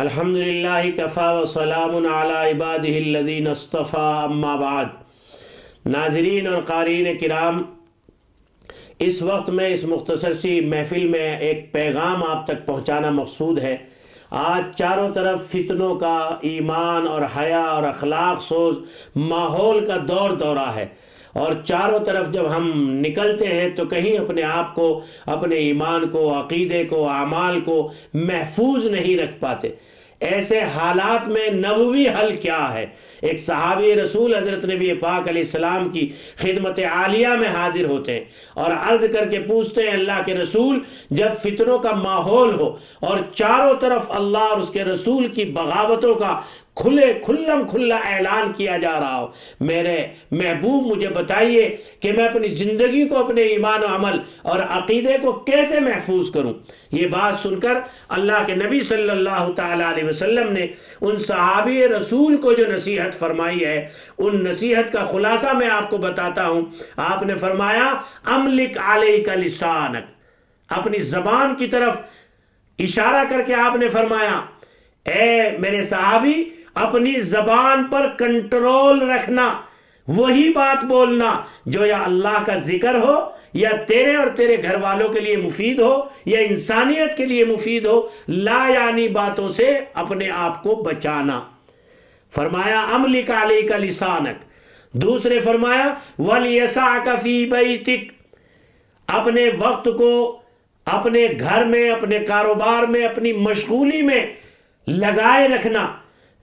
الحمدللہ کفا وسلام علی عبادہ الذین اصطفیٰ اما بعد۔ ناظرین اور قارئین کرام، اس وقت میں اس مختصر سی محفل میں ایک پیغام آپ تک پہنچانا مقصود ہے۔ آج چاروں طرف فتنوں کا، ایمان اور حیا اور اخلاق سوز ماحول کا دورہ ہے، اور چاروں طرف جب ہم نکلتے ہیں تو کہیں اپنے آپ کو، اپنے ایمان کو، عقیدے کو، اعمال کو محفوظ نہیں رکھ پاتے۔ ایسے حالات میں نبوی حل کیا ہے؟ ایک صحابی رسول حضرت نبی پاک علیہ السلام کی خدمت عالیہ میں حاضر ہوتے ہیں اور عرض کر کے پوچھتے ہیں، اللہ کے رسول، جب فتنوں کا ماحول ہو اور چاروں طرف اللہ اور اس کے رسول کی بغاوتوں کا کھلا اعلان کیا جا رہا ہو، میرے محبوب مجھے بتائیے کہ میں اپنی زندگی کو، اپنے ایمان و عمل اور عقیدے کو کیسے محفوظ کروں؟ یہ بات سن کر اللہ کے نبی صلی اللہ تعالیٰ علیہ وسلم نے ان صحابی رسول کو جو نصیحت فرمائی ہے، ان نصیحت کا خلاصہ میں آپ کو بتاتا ہوں۔ آپ نے فرمایا، املک علیک لسانک، اپنی زبان کی طرف اشارہ کر کے آپ نے فرمایا، اے میرے صحابی، اپنی زبان پر کنٹرول رکھنا، وہی بات بولنا جو یا اللہ کا ذکر ہو، یا تیرے اور تیرے گھر والوں کے لیے مفید ہو، یا انسانیت کے لیے مفید ہو، لا یعنی باتوں سے اپنے آپ کو بچانا۔ فرمایا املک علیک لسانک۔ دوسرے فرمایا ولیسعک فی بیتک، اپنے وقت کو اپنے گھر میں، اپنے کاروبار میں، اپنی مشغولی میں لگائے رکھنا۔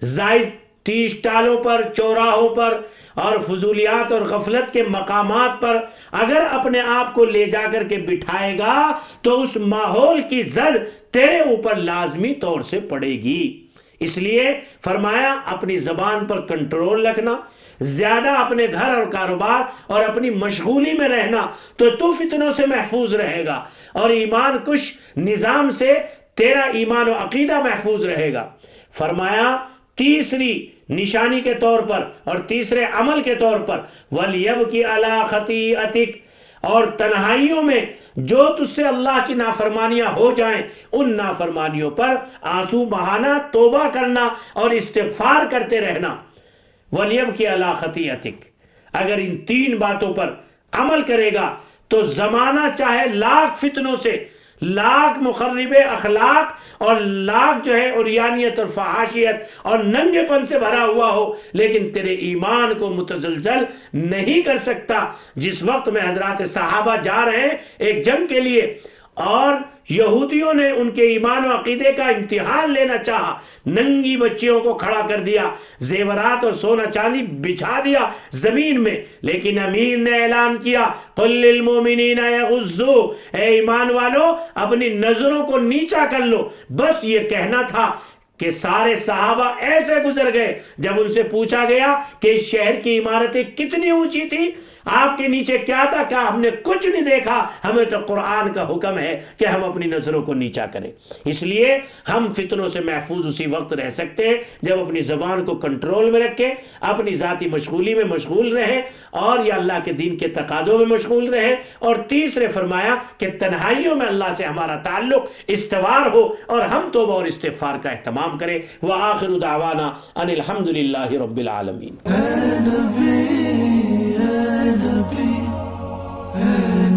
زائد ٹیش ٹالوں پر، چوراہوں پر اور فضولیات اور غفلت کے مقامات پر اگر اپنے آپ کو لے جا کر کے بٹھائے گا تو اس ماحول کی زد تیرے اوپر لازمی طور سے پڑے گی۔ اس لیے فرمایا اپنی زبان پر کنٹرول رکھنا، زیادہ اپنے گھر اور کاروبار اور اپنی مشغولی میں رہنا تو فتنوں سے محفوظ رہے گا، اور ایمان کش نظام سے تیرا ایمان و عقیدہ محفوظ رہے گا۔ فرمایا تیسری نشانی کے طور پر اور تیسرے عمل کے طور پر وَلْيَبْكِ عَلَىٰ خَطِيئَتِكَ، اور تنہائیوں میں جو تجھ سے اللہ کی نافرمانیاں ہو جائیں ان نافرمانیوں پر آنسو بہانا، توبہ کرنا اور استغفار کرتے رہنا۔ وَلْيَبْكِ عَلَىٰ خَطِيئَتِكَ، اگر ان تین باتوں پر عمل کرے گا تو زمانہ چاہے لاکھ فتنوں سے، لاکھ مخرب اخلاق اور لاکھ جو ہے عریانیت اور فحاشیت اور ننگے پن سے بھرا ہوا ہو، لیکن تیرے ایمان کو متزلزل نہیں کر سکتا۔ جس وقت میں حضرات صحابہ جا رہے ہیں ایک جنگ کے لیے، اور یہودیوں نے ان کے ایمان و عقیدے کا امتحان لینا چاہا، ننگی بچیوں کو کھڑا کر دیا، زیورات اور سونا چاندی بچھا دیا زمین میں، لیکن امیر نے اعلان کیا، قل للمؤمنین یغضوا، اے ایمان والو اپنی نظروں کو نیچا کر لو۔ بس یہ کہنا تھا کہ سارے صحابہ ایسے گزر گئے۔ جب ان سے پوچھا گیا کہ اس شہر کی عمارتیں کتنی اونچی تھی، آپ کے نیچے کیا تھا، کہا ہم نے کچھ نہیں دیکھا، ہمیں تو قرآن کا حکم ہے کہ ہم اپنی نظروں کو نیچا کریں۔ اس لیے ہم فتنوں سے محفوظ اسی وقت رہ سکتے ہیں جب اپنی زبان کو کنٹرول میں رکھیں، اپنی ذاتی مشغولی میں مشغول رہیں اور یا اللہ کے دین کے تقاضوں میں مشغول رہیں، اور تیسرے فرمایا کہ تنہائیوں میں اللہ سے ہمارا تعلق استوار ہو اور ہم توبہ اور استغفار کا اہتمام کریں۔ وآخر دعوانا ان الحمدللہ رب العالمین۔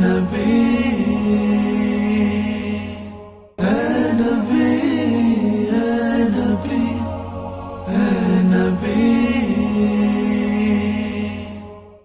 نبی